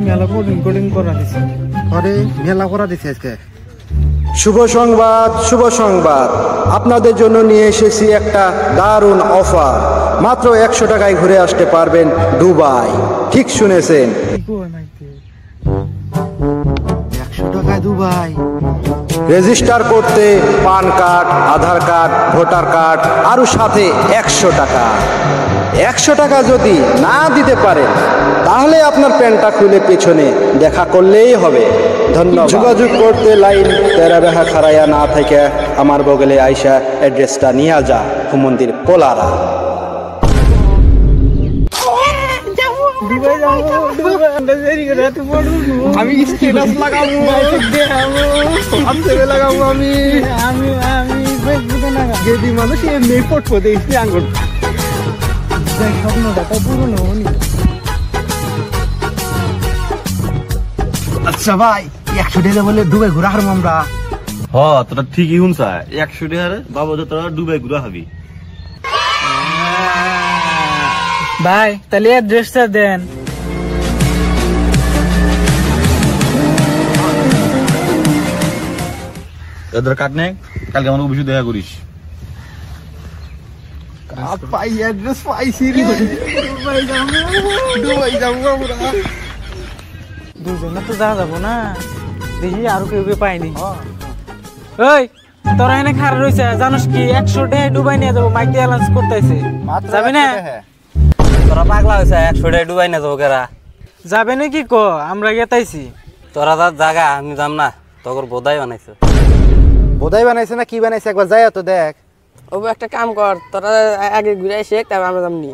মেলা কোডিং করা দিছে। আরে মেলা করা দিছে আজকে। শুভ সংবাদ, শুভ সংবাদ, আপনাদের জন্য নিয়ে এসেছি একটা দারুণ অফার। মাত্র 100 টাকায় ঘুরে আসতে পারবেন দুবাই। ঠিক শুনেছেন, 100 টাকায় দুবাই। রেজিস্টার করতে পান কার্ড, আধার কার্ড, ভোটার কার্ড আরও সাথে 100 টাকা। 100 টাকা যদি না দিতে পারেন তাহলে আপনার প্যান্টটা খুলে পেছনে দেখা করলেই হবে। ধন্যবাদ। যোগাযোগ করতে লাইন তেরা বেহা খারাইয়া না থেকে আমার বগলে আইসা অ্যাড্রেসটা নিয়ে যা মন্দির পোলারা। আমি স্ট্যাটাস লাগাবো, লাগাবো আমি ফেসবুকে লাগাবো। যদি মানুষ এমনি ফটো দেখছি আঙ্গুল স্বপ্নটা তো পুরনো হয়নি। আচ্ছা ভাই, 100 টাকা বলে দুবাই ঘুরা হারবো আমরা। হ, তোরা ঠিকই শুনছা। 100 টাকা বাবু তোরা দুবাই ঘুরা হবি। ভাই তাহলে অ্যাড্রেসটা দেন। এদের কাট নে, কালকে আমার অফিসে দেখা করিস। পাই অ্যাড্রেস পাইছি রে। দুবাই যাবো আমরা। দুজনে তো যাওয়া যাবো না, দেখি আরো কেউ পাইনি। ওই তোরা এনে খারাপ রয়েছে, জানোস কি 100 টাকায় দুবাই নিয়ে যাবো, মাইক দিয়ে অ্যালাউন্স করতেছে। যাবি না? তোরা পাগলা হয়েছে, 100 টাকা ডুবাই না যাবো কেরা? যাবে নাকি ক, আমরা গেতাইছি। তোরা তার জায়গা, আমি যাম না। তোর বোধাই বানাইছে। বোধাই বানাইছে না কি বানাইছে একবার যাই তো দেখ। ও একটা কাম কর, তোরা আগে ঘুরে শেখ, তারপর আমরা যামনি।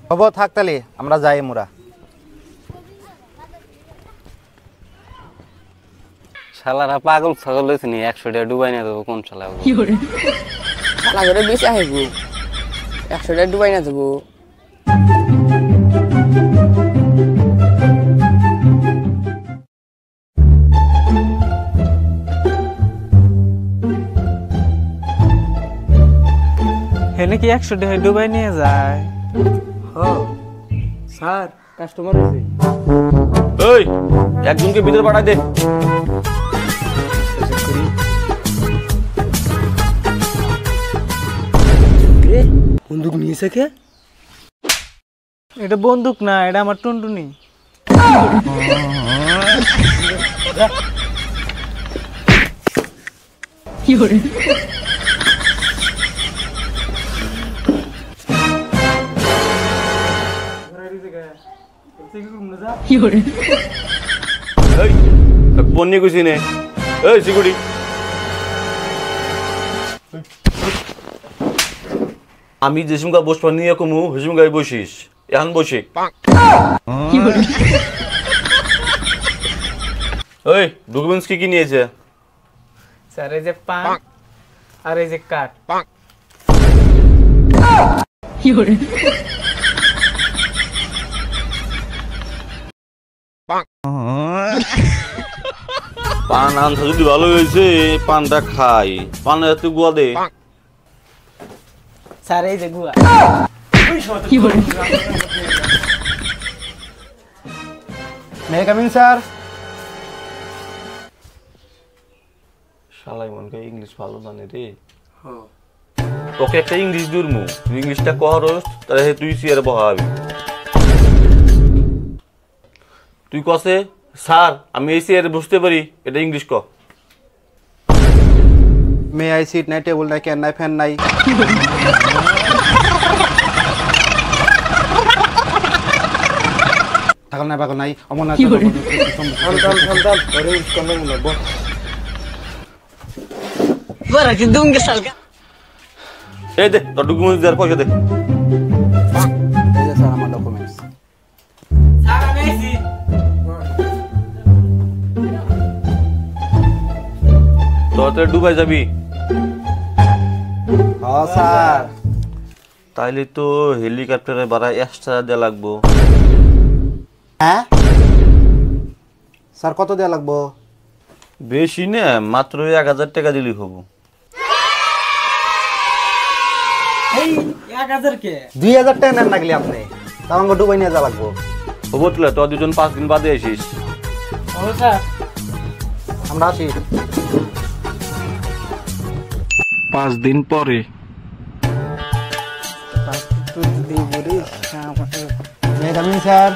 হব, থাক তাহলে আমরা যাই মোরা। শালারা পাগল ছাগল হয়েছে নি, 100 টাকা ডুবাই না যাবো কোন শালা? শালা করে বেশি আহিব, 100 টাকা ডুবাই না যাবো। হেনে কি 100 টাকায় দুবাই নিয়ে যায়? স্যার কাস্টমার আছে। ওই একজনকে ভিতরে পাঠাই দে। বন্দুক নিয়েছে কে? এটা বন্দুক না, এটা আমার টুনটুনি। কি করে? কি করে? এই বন্নি কইছি নে। এই সিকিউরিটি, আমি যে সময় বসবা নিয়ে কমু ওই সময় বসিস। এখন বসে ওই ডকুমেন্টস কি কি নিয়েছে? স্যার এই যে পান আর এই যে কার্ড। কি করে? পান আনতে যদি ভালো হয়েছে পানটা খাই। পানের এত গুয়া দে। স্যার এই যে গুয়া। কি করে? মে কামিং স্যার। শালাই মনকে ইংলিশ ভালো জানে রে। তোকে একটা ইংলিশ দুর্মু, ইংলিশটা কহরস তাহলে তুই চেয়ারে বহাবি। তুই কসে স্যার আমি এই চেয়ারে বসতে পারি, এটা ইংলিশ ক। মে আই সিট নাই, টেবিল নাই, ক্যান নাই, ফ্যান নাই। থাকল নাই পাগল নাই অমর নাই। এই দে তোর ডকুমেন্টস দেওয়ার পয়সা দে। স্যার আমার ডকুমেন্টস। তোর দুবাই যাবি? হ্যাঁ স্যার। তাইলে তো হেলিকপ্টারে ভাড়া এক্সট্রা দেওয়া লাগবো। হ্যাঁ স্যার, কত দেওয়া লাগবো? বেশি না, মাত্র 1000 টাকা দিলেই হবো। 1000 কে? 2000 টাকা নেন লাগলে আপনি, তাও আমাকে দুবাই নিয়ে যা লাগবো। হবো তুলে তোর দুজন 5 দিন বাদে আসিস। ও স্যার আমরা আসি। 5 দিন পরে স্যার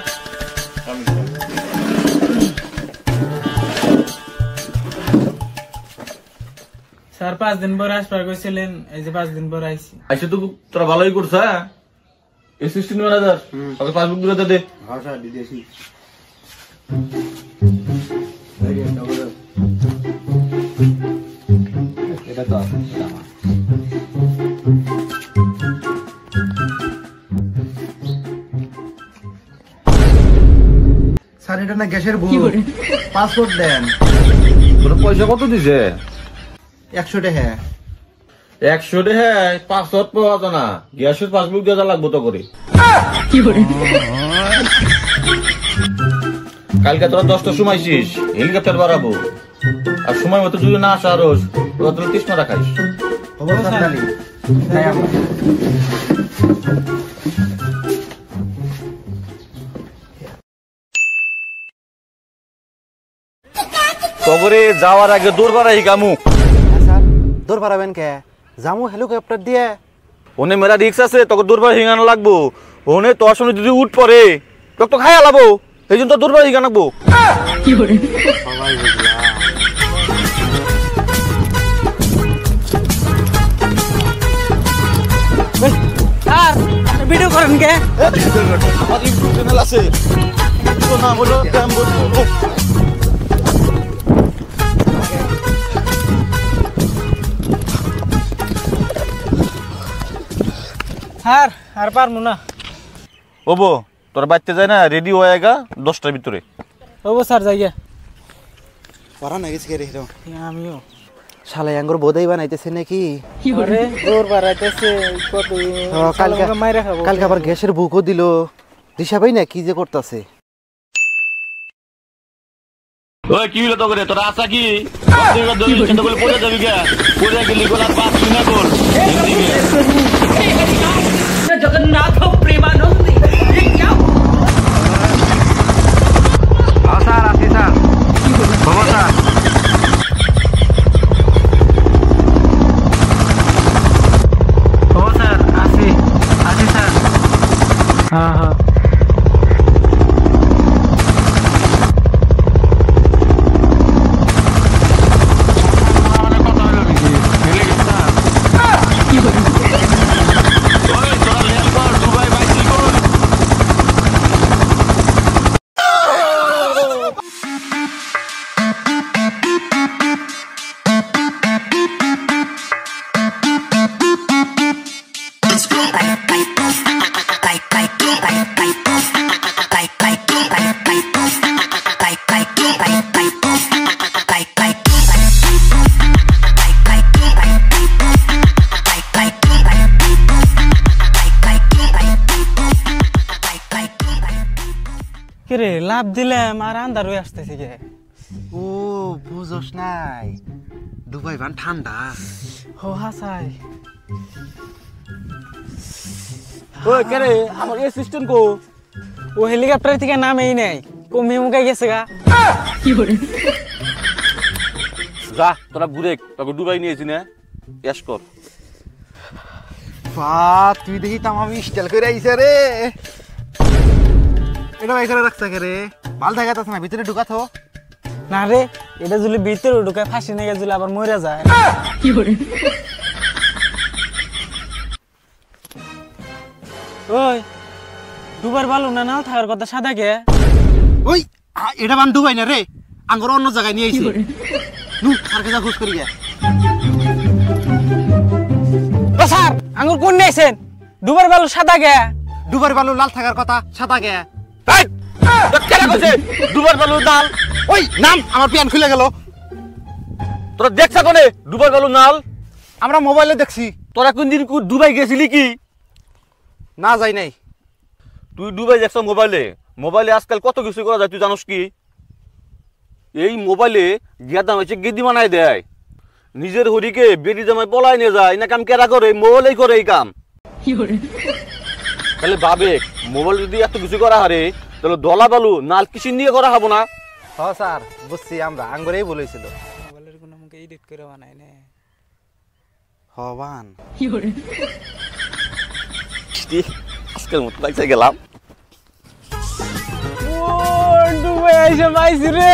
স্যার 5 দিন পর আসবার কইছিলেন, এই যে 5 দিন পর আইছি। আইসে তো তোরা ভালোই করছ। হ্যাঁ অ্যাসিস্ট্যান্ট ম্যানেজার ওকে পাসবুক দিয়ে দে। হ্যাঁ স্যার দিয়েছি। এটা তো স্যার এটা না গ্যাসের ভুল। পাসপোর্ট দেন। তোর পয়সা কত দিছে? 100 টাকা। 100 টাকা পাসপোর্ট পাওয়া যায় না, গ্যাসের পাসবুক দেওয়া লাগবো তো করে। কালকে তোরা 10টার সময় আইসিস, হেলিকপ্টার বাড়াবো। আর সময় মতো যদি না আসা রোজ তোরা তোর 30 টাকা খাইস। হবো স্যার তাহলে। তাই আমরা কবরে যাওয়ার আগে দৌড় বাড়াই কামু। স্যার দৌড় পারাবেন কে? জামু হেলিকপ্টার দিয়ে। ওনে মেলা রিক্স আছে, তোকে দৌড় বাড়ি হিঙানো লাগবো। ওনে তোর সামনে যদি উঠ পড়ে তোকে তো খাইয়া লাবো, এই জন্য তো দৌড় বাড়ি হিঙানো লাগবো। স্যার ভিডিও করেন কে? আমার ইউটিউব চ্যানেল আছে, তো নাম হলো ক্যাম্বো। স্যার আর পারমু না। ওবো তোর বাচ্চা যায় না, রেডি হয়ে গা 10টার ভিতরে। ওবো স্যার যাইয়া। পারা না গেছে রে হিরো। আমিও শালা আঙ্গুর বোধাই বানাইতেছে নাকি? আরে দৌড় বাড়াইতেছে কত কালকে মাইরা খাবো। কালকে আবার গ্যাসের বুকও দিল। দিশা ভাই না কি যে করতেছে। ওই কি হলো তো করে তোর আশা কি? চিন্তা করলে পড়ে যাবি কে? পড়ে গেলি গোলা পাস না কর। जगन्नाथ प्रेमानंद ये क्या স্যার আসি স্যার। বাবা স্যার ও স্যার আসি আসি স্যার। হ্যাঁ হ্যাঁ কিরে লাভ দিলাম আর আন্ধার হয়ে আসতেছে কে? ও বুঝোস নাই, দুবাই বান ঠান্ডা। ও হাসাই ওই কে রে আমার অ্যাসিস্ট্যান্ট কো? ও হেলিকপ্টার থেকে নামেই নাই, কমে মুকাই গেছে গা। যা তোরা ঘুরে তোকে দুবাই নিয়েছি না, এস কর। বা তুই দেখি তামামি স্টাইল করে আইছে রে। এটা এখানে রাখছে কে রে? ভাল দেখাতাছ না, ভিতরে ঢুকাতো না রে, এটা যদি ভিতরে ঢুকায় ফাঁসি নিয়ে গেছিল আবার মরে যায়। ওই ডুবার বালু না নাল থাকার কথা সাদা কে? ওই এটা বান দুবাই না রে, আঙ্গুর অন্য জায়গায় নিয়ে আইছে। নু আর কেজা খুশ করি গে। ও স্যার আঙ্গুর কোন নিয়েছেন? ডুবার বালু সাদা কে? ডুবার বালু লাল থাকার কথা সাদা গে। এই তোর কেন কইছে দুবার বালু নাল? ওই নাম আমার প্যান খুলে গেল। তোরা দেখছ কোনে দুবার বালু নাল? আমরা মোবাইলে দেখছি। তোরা কোন দিন দুবাই গেছিলি কি? না যাই নাই। তুই দুবাই দেখছ মোবাইলে? মোবাইলে আজকাল কত কিছু করা যায় তুই জানোস কি? এই মোবাইলে গেদা হয়েছে গেদি বানাই দেয়, নিজের হরিকে বেরি জামাই পলাই নিয়ে যায়, না কাম কেরা করে? মোবাইলেই করে এই কাম। তাহলে ভাবে মোবাইল যদি এত কিছু করা হারে তাহলে দলা বালু নাল কিসিন নিয়ে করা হবো না? হ স্যার বুঝছি, আমরা আঙ্গুরেই বলেছিল। মোবাইলের কোনো আমাকে এডিট করে বানাই না। হবান আজকের মতো লাগছে গেলাম। ও ডুবে এসে পাইছি রে।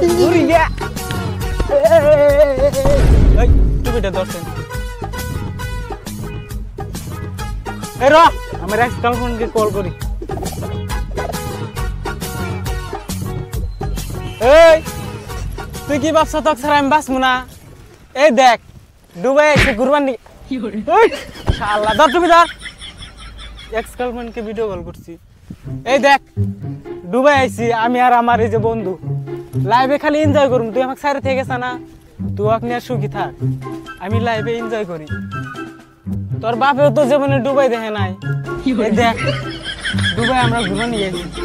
এই ঘুরি গিয়া এই টুপিটা ধরছেন। এই র আমার এক্স গার্লফ্রেন্ডকে কল করি। এই তুই কি ভাবছ তোকে ছাড়া আমি বাঁচবো না? এই দেখ ডুবাই এসে ঘুরবার নি। শালা ধর তুমি ধর। এক্স গার্লফ্রেন্ডকে ভিডিও কল করছি। এই দেখ ডুবাই আইছি আমি আর আমার এই যে বন্ধু লাইভে খালি এনজয় করুম। তুই আমাকে সাইডে থেকে গেছা না, তুই ওকে নিয়ে সুখী থাক, আমি লাইভে এনজয় করি। তোর বাপেও তো জীবনে ডুবাই দেখে নাই। এই দেখ ডুবাই আমরা ঘুরবার নিয়ে গেছি,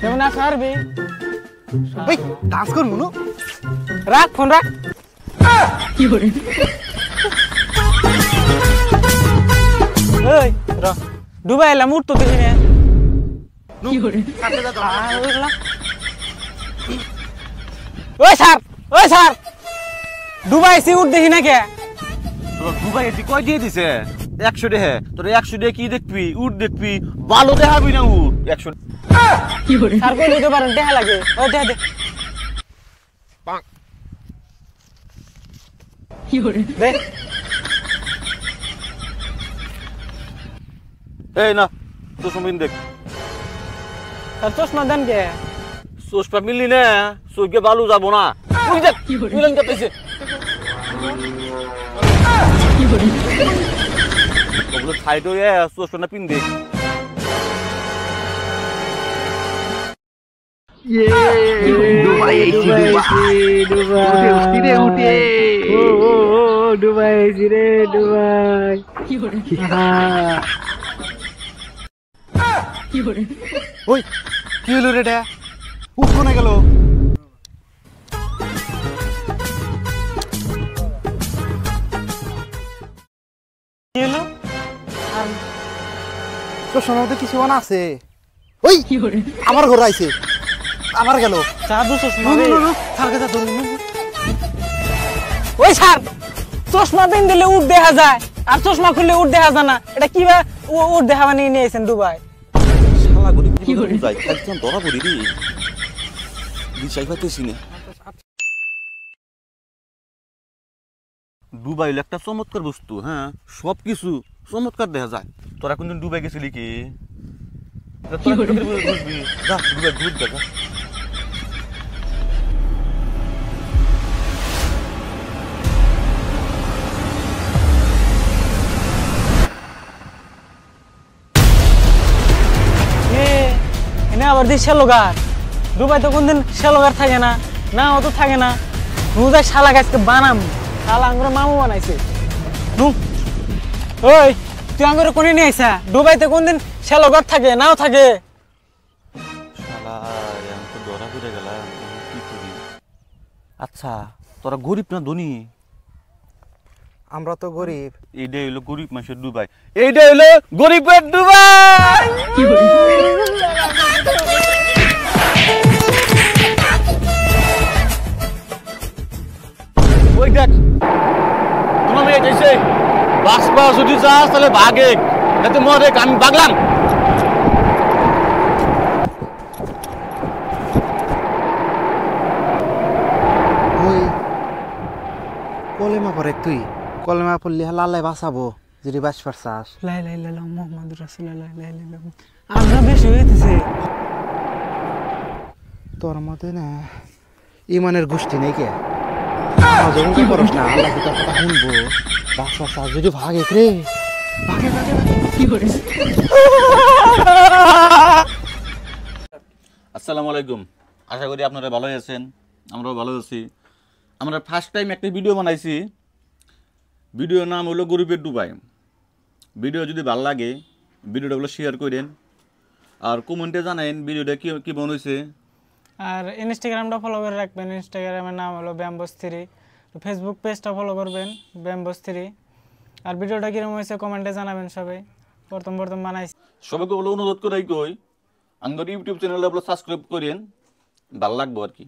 যেমন আর পারবি ডান্স করবো না? রাখ ফোন রাখ। এই র ডুবাই এলাম উঠ তো দেখি না। ওই স্যার ওই স্যার ডুবাই সি উঠ দেখি না কে? দুবাই এটি কয় দিয়ে দিছে? 100 টাকা। তোর 100 টাকা কি দেখবি? উট দেখবি, ভালো দেখাবি না উট 100। স্যার কই নিতে পারেন দেখা লাগে। ও দেখা দে দে। এই না তো সমিন দেখ, স্যার চশমা দেন কে? সোসপা মিললি না সোকে ভালো যাবো না। ওই দেখ মিলন কাটতেছে। ওগুলো সাইড হয়ে সোসপা না পিন দেখ। ওই কি হলো রে? এটা কোনে গেল? কি হলো? তোর সময় কিছু বানা আছে? ওই আমার ঘর আইছে, আবার গেল। জাদু চশমা রে। স্যারকে যা ধরুন। ওই স্যার চশমা পিন দিলে উঠ দেখা যায় আর চশমা খুললে উঠ দেখা যায় না। এটা কি বা উঠ দেখা বানিয়ে নিয়েছেন দুবাই? শালা গরি কি বুঝাই একদম ধরা পড়ি রে। দিশাই পাইতেছি না। দুবাই হলো একটা চমৎকার বস্তু। হ্যাঁ সবকিছু চমৎকার দেখা যায়। তোরা কোনদিন দুবাই গেছিলি কি? তোরা কি করে বুঝবি? যা দুবাই ঘুর দেখা। এনে আবার দিই শ্যালোগার। দুবাই তো কোনদিন শ্যালোগার থাকে না, না অত থাকে না। নুজাই শালা গাছকে বানাম, শালা আঙ্গুরে মামু বানাইছে। নু ওই তুই আঙ্গুরে কোনে নিয়ে আইসা? দুবাইতে কোনদিন শ্যালোগার থাকে নাও থাকে? শালা আমি তো ধরা পড়ে গেলাম, কি করি? আচ্ছা তোরা গরিব না ধনী? আমরা তো গরিব। এইটাই হলো গরিব মানুষের দুবাই। এইটাই হলো গরিবের দুবাই। ওই দেখ তোমার মেয়ে যাইছে। বাসপা যদি যাস তাহলে ভাগে, এতে মরে আমি ভাগলাম। ওই কলেমা পড়ে তুই, কলেমা পড়লি লাল্লাই বাঁচাবো যদি বাঁচবার চাস। লাই লাই লাই মুহাম্মদ রাসূলুল্লাহ লাই লাই লাই। আমরা বেশি হইতেছে। তোর মতে না ইমানের গোষ্ঠী নেই কে? যখন কি করস না, আল্লাহ কি তোর কথা শুনবো? বাঁচবার চাস যদি ভাগে রে, ভাগে ভাগে ভাগে। আসসালামু আলাইকুম, আশা করি আপনারা ভালোই আছেন, আমরাও ভালো আছি। আমরা ফার্স্ট টাইম একটা ভিডিও বানাইছি। ভিডিওর নাম হলো গরিবের দুবাই। ভিডিও যদি ভালো লাগে ভিডিওটা শেয়ার করেন আর কমেন্টে জানাইন ভিডিওটা কি মনে হয়েছে। আর ইনস্টাগ্রামটা ফলো করে রাখবেন। ইনস্টাগ্রামের নাম হলো ব্যাম্বস 3। ফেসবুক পেজটা ফলো করবেন ব্যাম্বোস 3। আর ভিডিওটা কিরকম হয়েছে কমেন্টে জানাবেন সবাই। প্রথম বানাইছি। সবাইকে বলে অনুরোধ করাই কই আঙ্গর ইউটিউব চ্যানেলে আপনারা সাবস্ক্রাইব করেন, ভালো লাগবে আর কি।